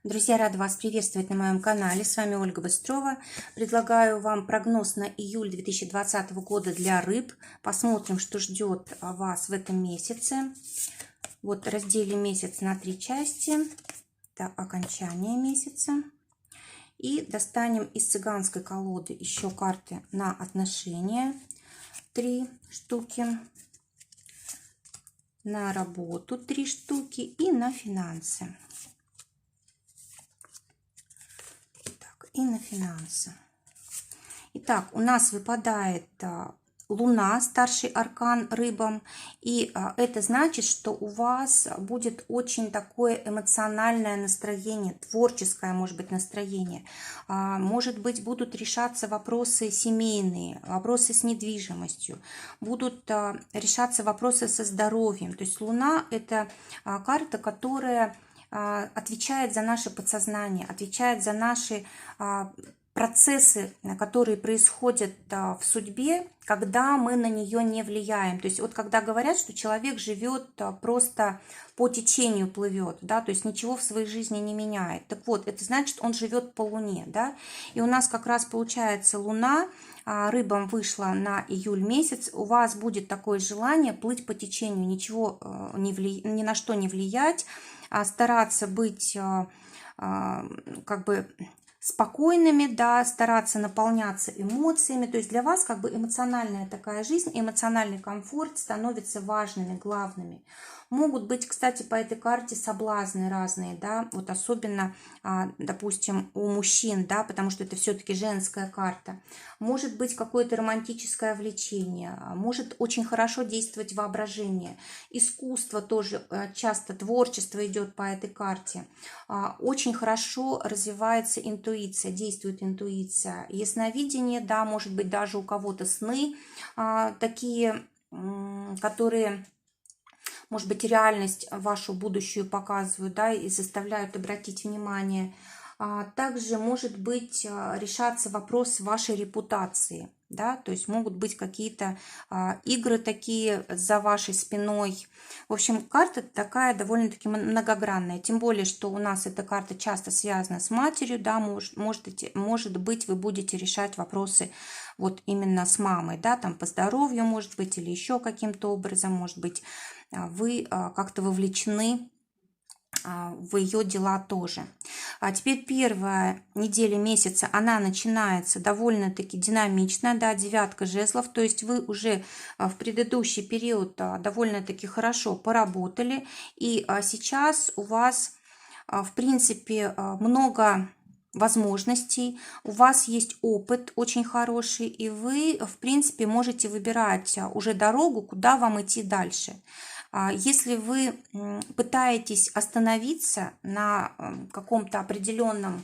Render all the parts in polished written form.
Друзья, рада вас приветствовать на моем канале. С вами Ольга Быстрова. Предлагаю вам прогноз на июль 2020 года для рыб. Посмотрим, что ждет вас в этом месяце. Вот разделим месяц на 3 части до окончания месяца. И достанем из цыганской колоды еще карты на отношения. 3 штуки. На работу 3 штуки и на финансы. И на финансы. Итак, у нас выпадает Луна, старший аркан рыбам. И это значит, что у вас будет очень такое эмоциональное настроение, творческое, может быть, настроение. Может быть, будут решаться вопросы семейные, вопросы с недвижимостью. Будут решаться вопросы со здоровьем. То есть Луна – это карта, которая отвечает за наше подсознание, отвечает за наши процессы, которые происходят в судьбе, когда мы на нее не влияем. То есть вот когда говорят, что человек живет просто по течению, плывет, да, то есть ничего в своей жизни не меняет. Так вот, это значит, он живет по Луне, да. И у нас как раз получается Луна рыбам вышла на июль месяц. У вас будет такое желание плыть по течению, ничего ни на что не влиять, стараться быть как бы спокойными, да, стараться наполняться эмоциями. То есть для вас как бы эмоциональная такая жизнь, эмоциональный комфорт становятся важными, главными. Могут быть, кстати, по этой карте соблазны разные, да, вот особенно, допустим, у мужчин, да, потому что это все-таки женская карта. Может быть какое-то романтическое влечение, может очень хорошо действовать воображение. Искусство тоже, часто творчество идет по этой карте. Очень хорошо развивается интуиция, действует интуиция. Ясновидение, да, может быть даже у кого-то сны такие, которые, может быть, реальность вашу будущую показывают, да, и заставляют обратить внимание. Также может быть решаться вопрос вашей репутации, да, то есть могут быть какие-то игры такие за вашей спиной. В общем, карта такая довольно-таки многогранная, тем более, что у нас эта карта часто связана с матерью, да, может быть, вы будете решать вопросы вот именно с мамой, да, там по здоровью, может быть, или еще каким-то образом, может быть, вы как-то вовлечены в ее дела тоже. А теперь первая неделя месяца, она начинается довольно-таки динамично, да, 9 жезлов, то есть вы уже в предыдущий период довольно-таки хорошо поработали, и сейчас у вас, в принципе, много возможностей, у вас есть опыт очень хороший, и вы, в принципе, можете выбирать уже дорогу, куда вам идти дальше. Если вы пытаетесь остановиться на каком-то определенном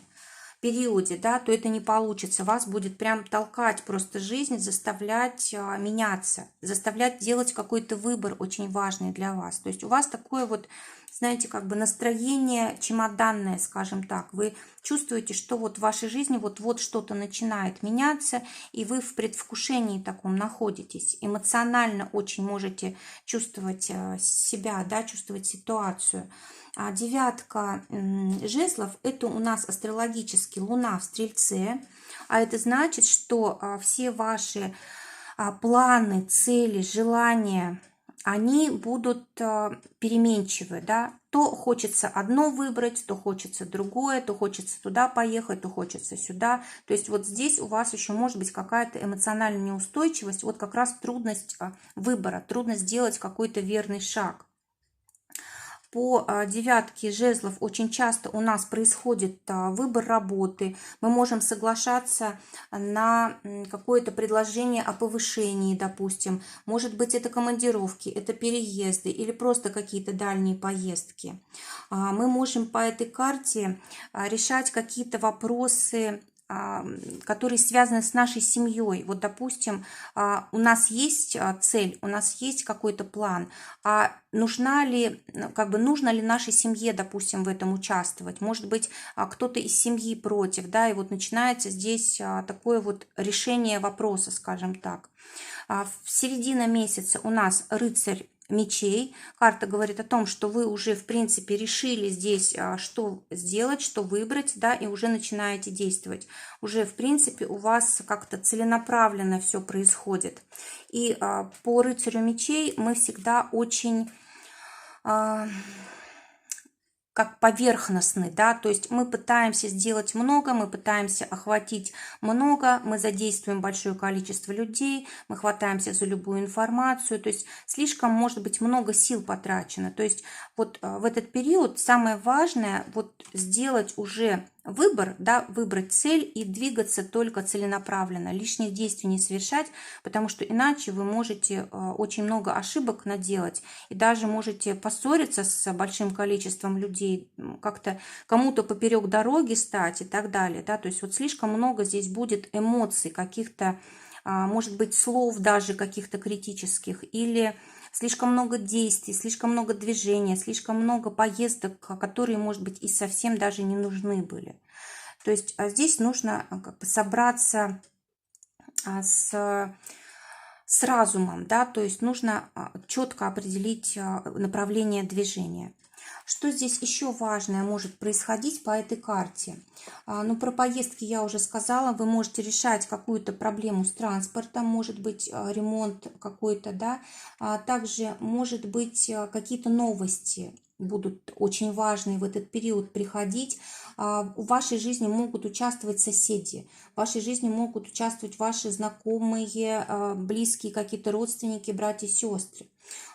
периоде, да, то это не получится. Вас будет прям толкать просто жизнь, заставлять меняться, заставлять делать какой-то выбор очень важный для вас. То есть у вас такое вот, знаете, как бы настроение чемоданное, скажем так. Вы чувствуете, что вот в вашей жизни вот что-то начинает меняться, и вы в предвкушении таком находитесь. Эмоционально очень можете чувствовать себя, да, чувствовать ситуацию. 9 жезлов – это у нас астрологически Луна в Стрельце, а это значит, что все ваши планы, цели, желания, они будут переменчивы, да, то хочется одно выбрать, то хочется другое, то хочется туда поехать, то хочется сюда. То есть вот здесь у вас еще может быть какая-то эмоциональная неустойчивость, вот как раз трудность выбора, трудность сделать какой-то верный шаг. По 9 жезлов очень часто у нас происходит выбор работы. Мы можем соглашаться на какое-то предложение о повышении, допустим. Может быть, это командировки, это переезды или просто какие-то дальние поездки. Мы можем по этой карте решать какие-то вопросы, которые связаны с нашей семьей. Вот, допустим, у нас есть цель, у нас есть какой-то план, а нужно ли нашей семье, допустим, в этом участвовать? Может быть, кто-то из семьи против, да, и вот начинается здесь такое вот решение вопроса, скажем так. В середине месяца у нас рыцарь мечей. Карта говорит о том, что вы уже, в принципе, решили здесь, что сделать, что выбрать, да, и уже начинаете действовать. Уже, в принципе, у вас как-то целенаправленно все происходит. И по рыцарю мечей мы всегда очень как поверхностный, да, то есть мы пытаемся сделать много, мы пытаемся охватить много, мы задействуем большое количество людей, мы хватаемся за любую информацию, то есть слишком, может быть, много сил потрачено. То есть вот в этот период самое важное вот сделать уже выбор, да, выбрать цель и двигаться только целенаправленно, лишних действий не совершать, потому что иначе вы можете очень много ошибок наделать и даже можете поссориться с большим количеством людей, как-то кому-то поперек дороги стать и так далее, да, то есть вот слишком много здесь будет эмоций, каких-то, может быть, слов даже каких-то критических, или слишком много действий, слишком много движения, слишком много поездок, которые, может быть, и совсем даже не нужны были. То есть здесь нужно как бы собраться с разумом, да, то есть нужно четко определить направление движения. Что здесь еще важное может происходить по этой карте? Ну, про поездки я уже сказала. Вы можете решать какую-то проблему с транспортом, может быть, ремонт какой-то, да. Также, может быть, какие-то новости будут очень важные в этот период приходить. В вашей жизни могут участвовать соседи, в вашей жизни могут участвовать ваши знакомые, близкие какие-то родственники, братья, сестры.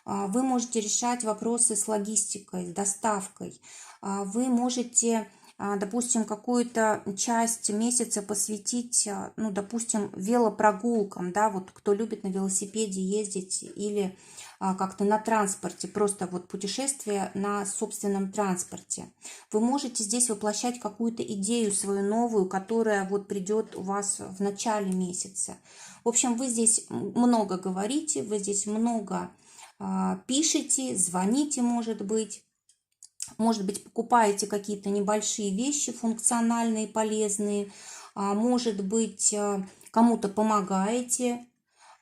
Вы можете решать вопросы с логистикой, с доставкой. Вы можете, допустим, какую-то часть месяца посвятить, ну, допустим, велопрогулкам, да, вот кто любит на велосипеде ездить или как-то на транспорте, просто вот путешествие на собственном транспорте. Вы можете здесь воплощать какую-то идею свою новую, которая вот придет у вас в начале месяца. В общем, вы здесь много говорите, вы здесь много пишите, звоните, может быть, покупаете какие-то небольшие вещи функциональные, полезные, может быть, кому-то помогаете,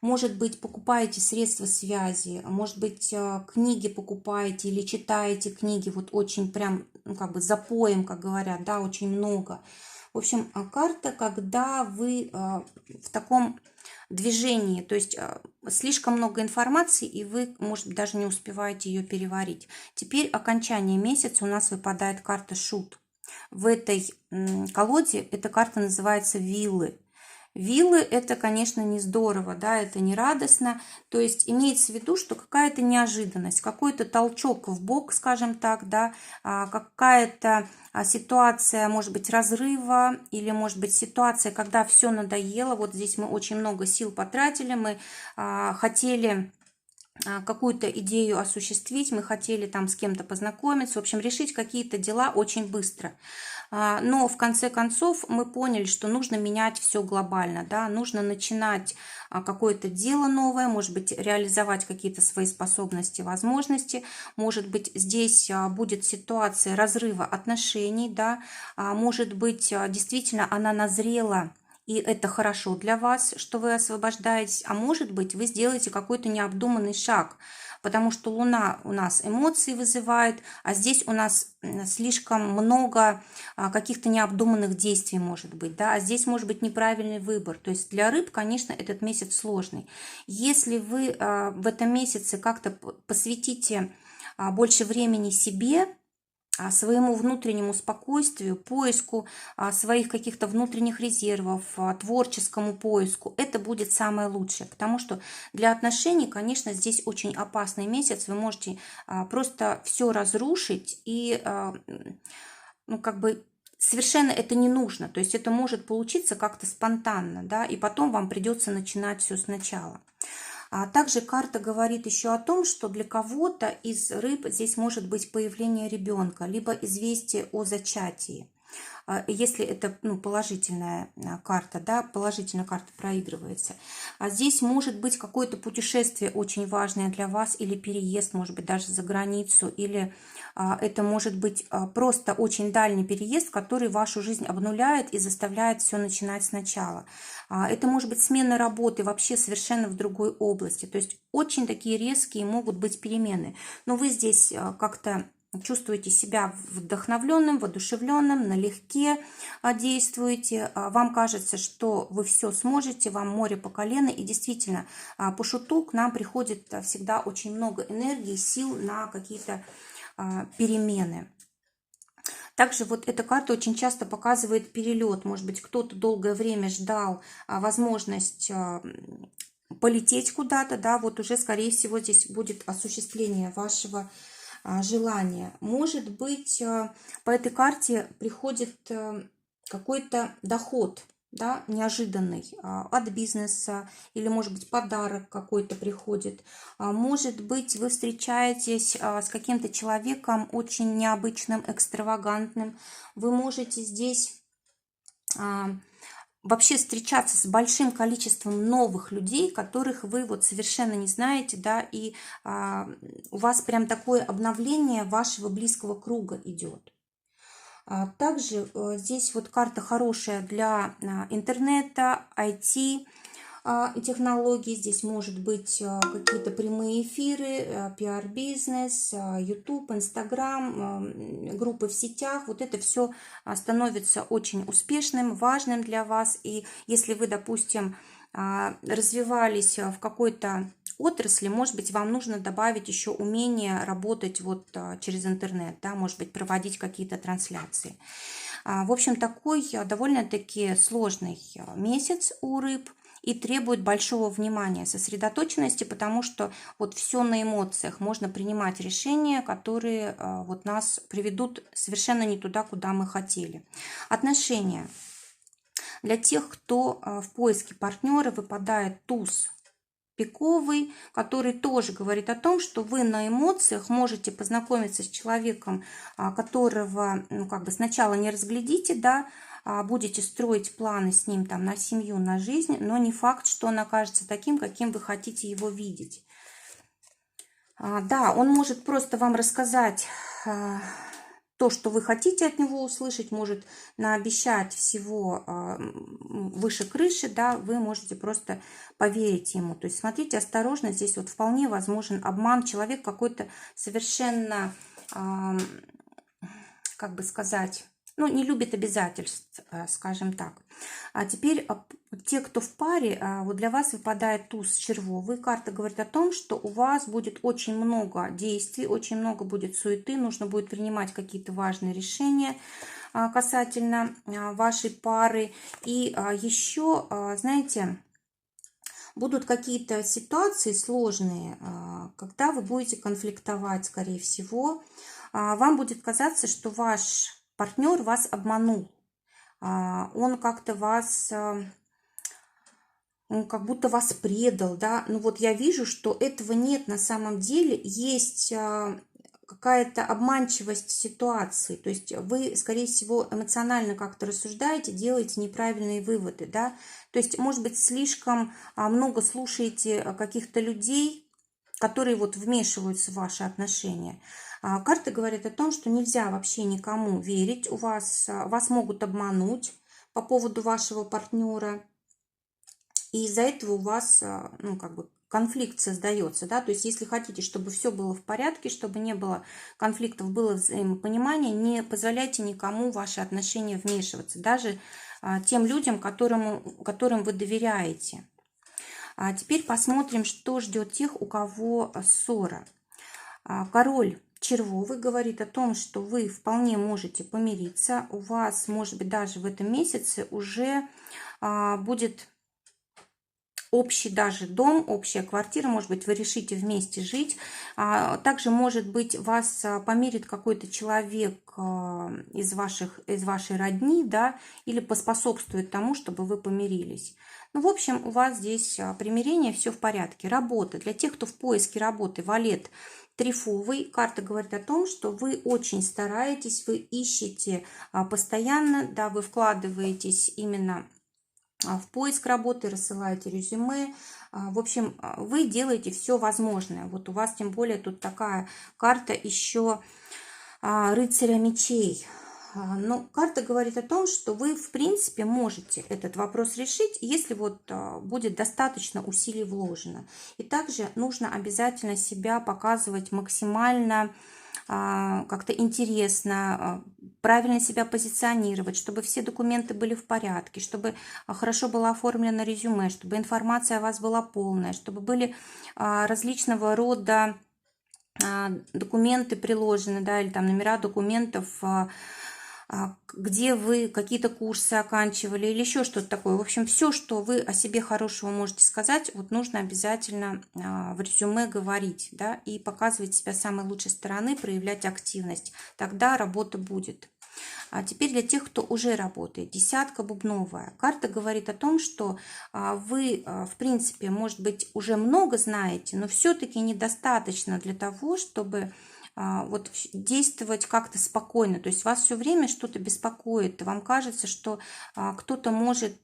может быть, покупаете средства связи, может быть, книги покупаете или читаете книги, вот очень прям, ну, как бы запоем, как говорят, да, очень много. В общем, карта, когда вы в таком движении, то есть слишком много информации, и вы, может быть, даже не успеваете ее переварить. Теперь окончание месяца у нас выпадает карта Шут. В этой колоде эта карта называется Виллы. Виллы – это, конечно, не здорово, да, это не радостно. То есть имеется в виду, что какая-то неожиданность, какой-то толчок в бок, скажем так, да, какая-то ситуация, может быть, разрыва, или, может быть, ситуация, когда все надоело. Вот здесь мы очень много сил потратили, мы хотели какую-то идею осуществить, мы хотели там с кем-то познакомиться, в общем, решить какие-то дела очень быстро. Но в конце концов мы поняли, что нужно менять все глобально, да, нужно начинать какое-то дело новое, может быть, реализовать какие-то свои способности, возможности, может быть, здесь будет ситуация разрыва отношений, да, может быть, действительно она назрела, и это хорошо для вас, что вы освобождаетесь, а может быть, вы сделаете какой-то необдуманный шаг, потому что Луна у нас эмоции вызывает, а здесь у нас слишком много каких-то необдуманных действий может быть, да, а здесь может быть неправильный выбор. То есть для рыб, конечно, этот месяц сложный. Если вы в этом месяце как-то посвятите больше времени себе, своему внутреннему спокойствию, поиску своих каких-то внутренних резервов, творческому поиску, это будет самое лучшее. Потому что для отношений, конечно, здесь очень опасный месяц. Вы можете просто все разрушить и, ну, как бы совершенно это не нужно. То есть это может получиться как-то спонтанно, да, и потом вам придется начинать все сначала. А также карта говорит еще о том, что для кого-то из рыб здесь может быть появление ребенка, либо известие о зачатии. Если это положительная карта, да, положительная карта проигрывается. А здесь может быть какое-то путешествие очень важное для вас, или переезд, может быть, даже за границу, или это может быть просто очень дальний переезд, который вашу жизнь обнуляет и заставляет все начинать сначала. Это может быть смена работы вообще совершенно в другой области. То есть очень такие резкие могут быть перемены. Но вы здесь как-то чувствуете себя вдохновленным, воодушевленным, налегке действуете, вам кажется, что вы все сможете, вам море по колено, и действительно по шуту к нам приходит всегда очень много энергии, сил на какие-то перемены. Также вот эта карта очень часто показывает перелет. Может быть, кто-то долгое время ждал возможность полететь куда-то, да, вот уже, скорее всего, здесь будет осуществление вашего желания. Может быть, по этой карте приходит какой-то доход, да, неожиданный от бизнеса, или, может быть, подарок какой-то приходит. Может быть, вы встречаетесь с каким-то человеком очень необычным, экстравагантным. Вы можете здесь вообще встречаться с большим количеством новых людей, которых вы вот совершенно не знаете, да, и у вас прям такое обновление вашего близкого круга идет. Также здесь вот карта хорошая для интернета, IT, технологий. Здесь может быть какие-то прямые эфиры, пиар-бизнес, YouTube, Instagram, группы в сетях. Вот это все становится очень успешным, важным для вас. И если вы, допустим, развивались в какой-то отрасли, может быть, вам нужно добавить еще умение работать вот через интернет, да, может быть, проводить какие-то трансляции. В общем, такой довольно-таки сложный месяц у рыб и требует большого внимания, сосредоточенности, потому что вот все на эмоциях. Можно принимать решения, которые вот нас приведут совершенно не туда, куда мы хотели. Отношения. Для тех, кто в поиске партнера, выпадает туз пиковый, который тоже говорит о том, что вы на эмоциях можете познакомиться с человеком, которого как бы сначала не разглядите, да, будете строить планы с ним там на семью, на жизнь, но не факт, что он окажется таким, каким вы хотите его видеть. Да, он может просто вам рассказать то, что вы хотите от него услышать, может наобещать всего выше крыши, да, вы можете просто поверить ему. То есть смотрите осторожно, здесь вот вполне возможен обман. Человек какой-то совершенно, как бы сказать, не любит обязательств, скажем так. А теперь те, кто в паре, вот для вас выпадает туз червовый. Карта говорит о том, что у вас будет очень много действий, очень много будет суеты, нужно будет принимать какие-то важные решения касательно вашей пары. И еще, знаете, будут какие-то ситуации сложные, когда вы будете конфликтовать, скорее всего. Вам будет казаться, что ваш партнер вас обманул. Он как-то вас, он как будто вас предал, да. Ну вот я вижу, что этого нет на самом деле. Есть какая-то обманчивость ситуации. То есть вы, скорее всего, эмоционально как-то рассуждаете, делаете неправильные выводы, да. То есть, может быть, слишком много слушаете каких-то людей, которые вот вмешиваются в ваши отношения. Карты говорят о том, что нельзя вообще никому верить. Вас могут обмануть по поводу вашего партнера. И из-за этого у вас, как бы конфликт создается, да, то есть если хотите, чтобы все было в порядке, чтобы не было конфликтов, было взаимопонимание, не позволяйте никому в ваши отношения вмешиваться, даже тем людям, которым вы доверяете. А теперь посмотрим, что ждет тех, у кого ссора. Король червовый говорит о том, что вы вполне можете помириться. У вас, может быть, даже в этом месяце уже будет общий даже дом, общая квартира, может быть, вы решите вместе жить. Также, может быть, вас помирит какой-то человек из вашей родни, да, или поспособствует тому, чтобы вы помирились. Ну, в общем, у вас здесь примирение, все в порядке. Работа. Для тех, кто в поиске работы, валет трифовый. Карта говорит о том, что вы очень стараетесь, вы ищете постоянно, да, вы вкладываетесь именно в поиск работы, рассылаете резюме. В общем, вы делаете все возможное. Вот у вас тем более тут такая карта еще рыцаря мечей. Но карта говорит о том, что вы, в принципе, можете этот вопрос решить, если вот будет достаточно усилий вложено. И также нужно обязательно себя показывать максимально как-то интересно, правильно себя позиционировать, чтобы все документы были в порядке, чтобы хорошо было оформлено резюме, чтобы информация о вас была полная, чтобы были различного рода документы приложены, да, или там номера документов, где вы какие-то курсы оканчивали или еще что-то такое. В общем, все, что вы о себе хорошего можете сказать, вот нужно обязательно в резюме говорить, да, и показывать себя с самой лучшей стороны, проявлять активность. Тогда работа будет. А теперь для тех, кто уже работает. Десятка бубновая. Карта говорит о том, что вы, в принципе, может быть, уже много знаете, но все-таки недостаточно для того, чтобы вот действовать как-то спокойно. То есть вас все время что-то беспокоит. Вам кажется, что кто-то может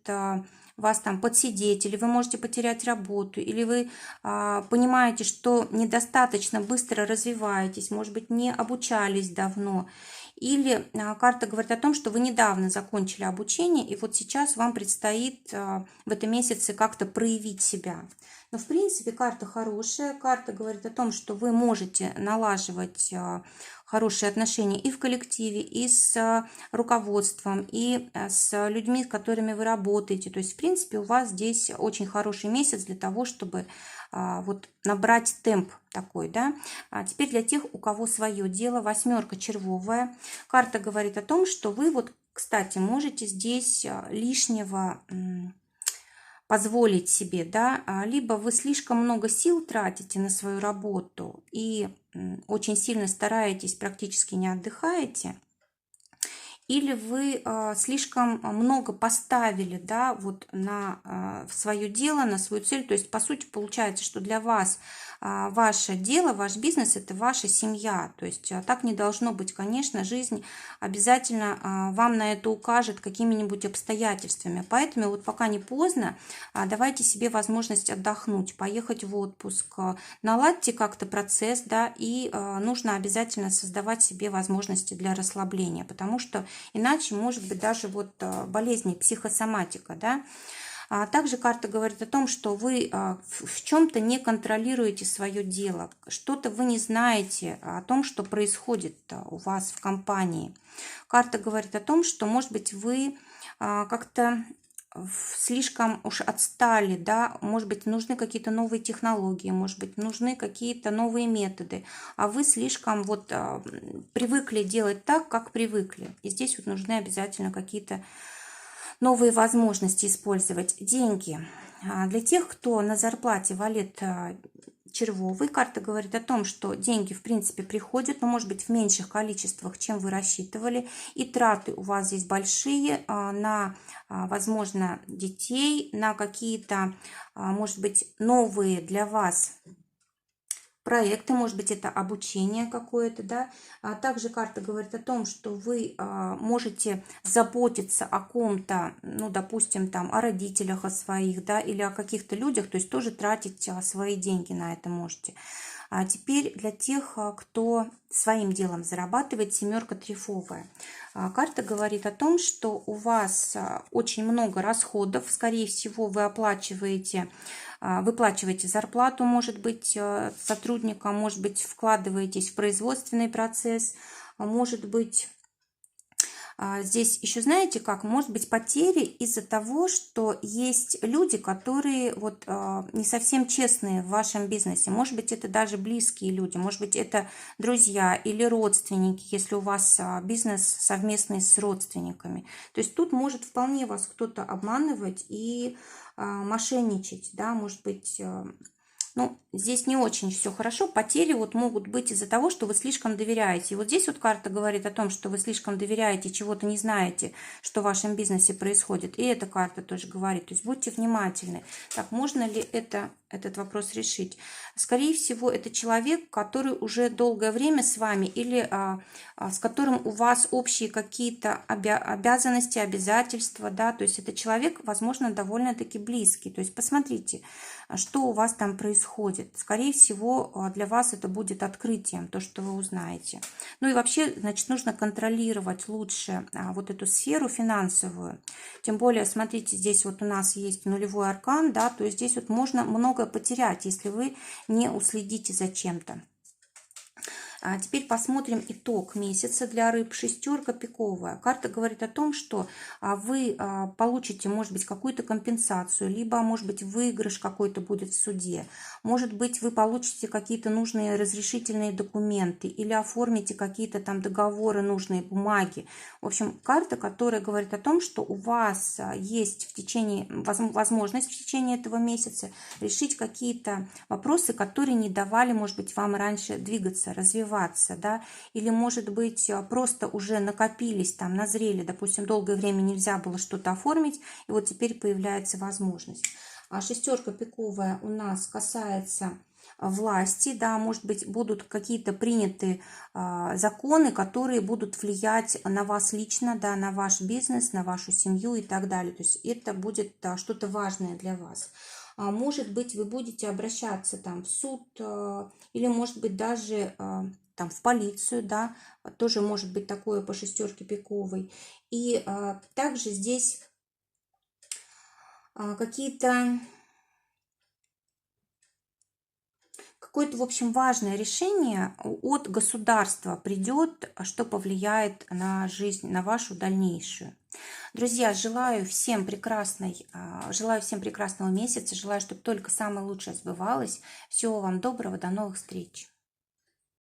вас там подсидеть, или вы можете потерять работу, или вы понимаете, что недостаточно быстро развиваетесь, может быть, не обучались давно. Или карта говорит о том, что вы недавно закончили обучение, и вот сейчас вам предстоит в этом месяце как-то проявить себя. Но, в принципе, карта хорошая. Карта говорит о том, что вы можете налаживать хорошие отношения и в коллективе, и с руководством, и с людьми, с которыми вы работаете. То есть, в принципе, у вас здесь очень хороший месяц для того, чтобы вот набрать темп такой, да. Теперь для тех, у кого свое дело, восьмерка червовая. Карта говорит о том, что вы вот, кстати, можете здесь лишнего позволить себе, да, либо вы слишком много сил тратите на свою работу и очень сильно стараетесь, практически не отдыхаете, или вы слишком много поставили, да, вот в свое дело, на свою цель. То есть, по сути, получается, что для вас ваше дело, ваш бизнес – это ваша семья. То есть, так не должно быть. Конечно, жизнь обязательно вам на это укажет какими-нибудь обстоятельствами. Поэтому вот пока не поздно, давайте себе возможность отдохнуть, поехать в отпуск, наладьте как-то процесс, да, и нужно обязательно создавать себе возможности для расслабления, потому что иначе может быть даже вот болезни, психосоматика, да. Также карта говорит о том, что вы в чем-то не контролируете свое дело, что-то вы не знаете о том, что происходит у вас в компании. Карта говорит о том, что, может быть, вы как-то слишком уж отстали, да, может быть, нужны какие-то новые технологии, может быть, нужны какие-то новые методы, а вы слишком вот привыкли делать так, как привыкли. И здесь вот нужны обязательно какие-то новые возможности использовать. Деньги. Для тех, кто на зарплате валет червовый, карта говорит о том, что деньги, в принципе, приходят, но, может быть, в меньших количествах, чем вы рассчитывали, и траты у вас здесь большие на, возможно, детей, на какие-то, может быть, новые для вас проекты, может быть, это обучение какое-то, да. Также карта говорит о том, что вы можете заботиться о ком-то, ну, допустим, там, о родителях, о своих, да, или о каких-то людях, то есть тоже тратить свои деньги на это можете. А теперь для тех, кто своим делом зарабатывает, семерка трифовая. Карта говорит о том, что у вас очень много расходов, скорее всего, вы выплачиваете зарплату, может быть, сотрудникам, может быть, вкладываетесь в производственный процесс, может быть, здесь еще, знаете как, может быть, потери из-за того, что есть люди, которые вот не совсем честные в вашем бизнесе. Может быть, это даже близкие люди, может быть, это друзья или родственники, если у вас бизнес совместный с родственниками. То есть тут может вполне вас кто-то обманывать и мошенничать, да, может быть, Ну, здесь не очень все хорошо. Потери вот могут быть из-за того, что вы слишком доверяете. И вот здесь вот карта говорит о том, что вы слишком доверяете, чего-то не знаете, что в вашем бизнесе происходит. И эта карта тоже говорит. То есть будьте внимательны. Так, можно ли этот вопрос решить? Скорее всего, это человек, который уже долгое время с вами или с которым у вас общие какие-то обязанности, обязательства, да, то есть это человек, возможно, довольно-таки близкий. То есть посмотрите, что у вас там происходит. Скорее всего, для вас это будет открытием, то, что вы узнаете. Ну и вообще, значит, нужно контролировать лучше вот эту сферу финансовую. Тем более, смотрите, здесь вот у нас есть нулевой аркан, да, то есть здесь вот можно многое потерять, если вы не уследите за чем-то. Теперь посмотрим итог месяца для рыб. Шестерка пиковая. Карта говорит о том, что вы получите, может быть, какую-то компенсацию, либо, может быть, выигрыш какой-то будет в суде. Может быть, вы получите какие-то нужные разрешительные документы или оформите какие-то там договоры, нужные бумаги. В общем, карта, которая говорит о том, что у вас есть в течение, возможность в течение этого месяца решить какие-то вопросы, которые не давали, может быть, вам раньше двигаться, развиваться. Да, или, может быть, просто уже накопились, там, назрели, допустим, долгое время нельзя было что-то оформить, и вот теперь появляется возможность. А шестерка пиковая у нас касается власти, да, может быть, будут какие-то приняты законы, которые будут влиять на вас лично, да, на ваш бизнес, на вашу семью и так далее. То есть это будет что-то важное для вас. Может быть, вы будете обращаться там в суд или, может быть, даже там в полицию, да, тоже может быть такое по шестерке пиковой. И также здесь какое-то, в общем, важное решение от государства придет, что повлияет на жизнь, на вашу дальнейшую. Друзья, желаю всем прекрасного месяца, желаю, чтобы только самое лучшее сбывалось. Всего вам доброго, до новых встреч!